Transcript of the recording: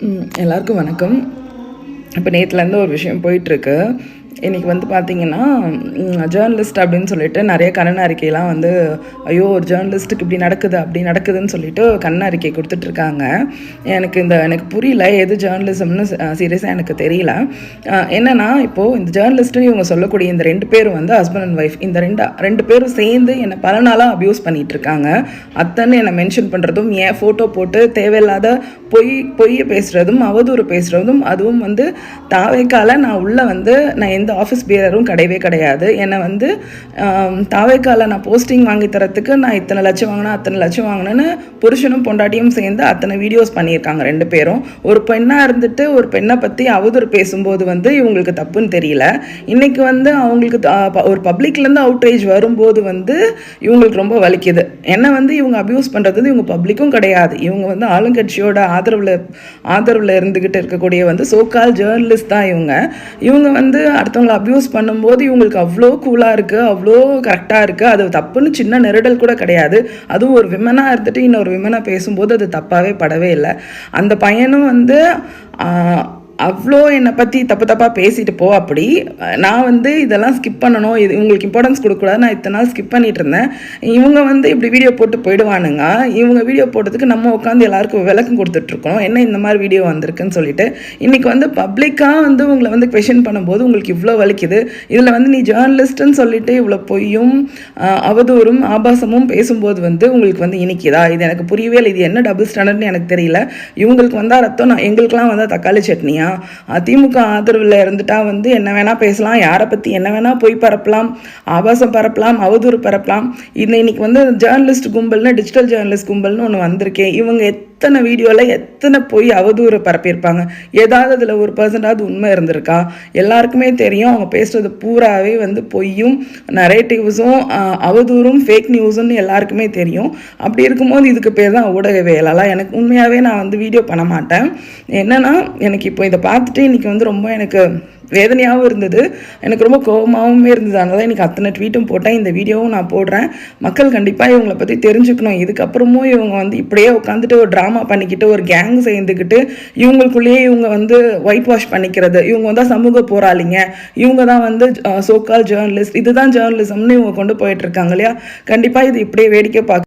எல்லாருக்கும் வணக்கம். இப்போ நேற்றுலேருந்து ஒரு விஷயம் போயிட்டுருக்கு. இன்றைக்கி வந்து பார்த்திங்கன்னா, ஜேர்னலிஸ்ட் அப்படின்னு சொல்லிட்டு நிறைய கண்ண அறிக்கையெல்லாம் வந்து, ஐயோ ஒரு ஜேர்னலிஸ்ட்டுக்கு இப்படி நடக்குது அப்படி நடக்குதுன்னு சொல்லிட்டு கண்ண அறிக்கை கொடுத்துட்ருக்காங்க. எனக்கு புரியல, எது ஜேர்னலிசம்னு சீரியஸாக எனக்கு தெரியல. என்னென்னா, இப்போது இந்த ஜேர்னலிஸ்ட்டுன்னு இவங்க சொல்லக்கூடிய இந்த 2 பேரும் வந்து ஹஸ்பண்ட் அண்ட் ஒய்ஃப், இந்த ரெண்டு பேரும் சேர்ந்து என்னை பல நாளாக அப்யூஸ் பண்ணிகிட்ருக்காங்க. அத்தனை என்னை மென்ஷன் பண்ணுறதும், ஏன் ஃபோட்டோ போட்டு தேவையில்லாத பொய்யை பேசுகிறதும், அவதூறு பேசுகிறதும், அதுவும் வந்து தாவேக்கால நான் எந்த ஆஃபீஸ் பேரரும் கிடையாது. என்னை வந்து தாவேக்கால நான் போஸ்டிங் வாங்கி தரத்துக்கு நான் இத்தனை லட்சம் வாங்கினேன் அத்தனை லட்சம் வாங்கினேன்னு புருஷனும் பொண்டாட்டியும் சேர்ந்து அத்தனை வீடியோஸ் பண்ணியிருக்காங்க 2 பேரும். ஒரு பெண்ணாக இருந்துட்டு ஒரு பெண்ணை பற்றி அவதூறு பேசும்போது வந்து இவங்களுக்கு தப்புன்னு தெரியல. இன்றைக்கி வந்து அவங்களுக்கு ஒரு பப்ளிக்லேருந்து அவுட்ரேஜ் வரும்போது வந்து இவங்களுக்கு ரொம்ப வலிக்குது. என்னை வந்து இவங்க அப்யூஸ் பண்ணுறது இவங்க பப்ளிக்கும் கிடையாது. இவங்க வந்து ஆளுங்கட்சியோட ஆதரவில் இருந்துக்கிட்டு இருக்கக்கூடிய வந்து சோகால் ஜேர்னலிஸ்ட் தான் இவங்க வந்து அடுத்தவங்களை அப்யூஸ் பண்ணும்போது இவங்களுக்கு அவ்வளோ கூலாக இருக்குது, அவ்வளோ கரெக்டாக இருக்குது. அது தப்புன்னு சின்ன நெருடல் கூட கிடையாது. அதுவும் ஒரு விமனாக இருந்துட்டு இன்னொரு விமனை பேசும்போது அது தப்பாகவே படவே இல்லை. அந்த பையனும் வந்து அவ்வளோ என்னை பற்றி தப்பாக பேசிட்டு போ. அப்படி நான் வந்து இதெல்லாம் ஸ்கிப் பண்ணணும், இது உங்களுக்கு இம்பார்ட்டன்ஸ் கொடுக்கக்கூடாது, நான் இத்தனை நாள் ஸ்கிப் பண்ணிட்டு இருந்தேன். இவங்க வந்து இப்படி வீடியோ போட்டு போயிடுவானுங்க. இவங்க வீடியோ போட்டதுக்கு நம்ம உட்காந்து எல்லாருக்கும் விளக்கம் கொடுத்துட்ருக்கோம், என்ன இந்த மாதிரி வீடியோ வந்திருக்குன்னு சொல்லிட்டு. இன்றைக்கி வந்து பப்ளிக்காக வந்து உங்களை வந்து கொஷின் பண்ணும்போது உங்களுக்கு இவ்வளோ வலிக்குது. இதில் வந்து நீ ஜேர்னலிஸ்ட்டுன்னு சொல்லிட்டு இவ்வளோ பொய்யும் அவதூறும் ஆபாசமும் பேசும்போது வந்து உங்களுக்கு வந்து இனிக்குதா? இது எனக்கு புரியவே இல்லை. இது என்ன டபுள் ஸ்டாண்டர்ட்னு எனக்கு தெரியல. இவங்களுக்கு வந்தால் ரத்தம், எங்களுக்கெல்லாம் வந்தால் தக்காளி சட்னியா? அதிமுக ஆதரவில் இருந்துட்டா வந்து என்ன வேணால் பேசலாம், யாரை பற்றி என்ன வேணால் பொய் பரப்பலாம், ஆபாசம் பரப்பலாம், அவதூறு பரப்பலாம். இன்னைக்கு வந்து ஜேர்னலிஸ்ட் கும்பல்னு, டிஜிட்டல் ஜேர்னலிஸ்ட் கும்பல்னு ஒன்று வந்திருக்கேன். இவங்க எத்தனை வீடியோவில் எத்தனை பொய் அவதூறு பரப்பியிருப்பாங்க. ஏதாவது அதில் 1% உண்மை இருந்திருக்கா? எல்லாருக்குமே தெரியும் அவங்க பேசுகிறது பூராவே வந்து பொய்யும் நரேட்டிவ்ஸும் அவதூறும் ஃபேக் நியூஸுன்னு எல்லாருக்குமே தெரியும். அப்படி இருக்கும்போது இதுக்கு பேர் தான் ஊடகவியலாளா? எனக்கு உண்மையாகவே நான் வந்து வீடியோ பண்ண மாட்டேன். என்னென்னா, எனக்கு இப்போ இதை பார்த்துட்டு இன்றைக்கி வந்து ரொம்ப எனக்கு வேதனையாகவும் இருந்தது, எனக்கு ரொம்ப கோபமாகவும் இருந்தது. அதனால தான் இன்றைக்கி அத்தனை ட்வீட்டும் போட்டேன், இந்த வீடியோவும் நான் போடுறேன். மக்கள் கண்டிப்பாக இவங்களை பற்றி தெரிஞ்சுக்கணும். இதுக்கப்புறமும் இவங்க வந்து இப்படியே உட்காந்துட்டு ஒரு ட்ராமா பண்ணிக்கிட்டு ஒரு கேங் சேர்ந்துக்கிட்டு இவங்களுக்குள்ளேயே இவங்க வந்து ஒயிட் வாஷ் பண்ணிக்கிறது, இவங்க வந்து சமூக போராளிங்க, இவங்க தான் வந்து சோகால் ஜேர்னலிஸ்ட், இதுதான் ஜேர்னலிசம்னு இவங்க கொண்டு போயிட்டு இருக்காங்க இல்லையா? கண்டிப்பாக இது இப்படியே வேடிக்கை பார்க்க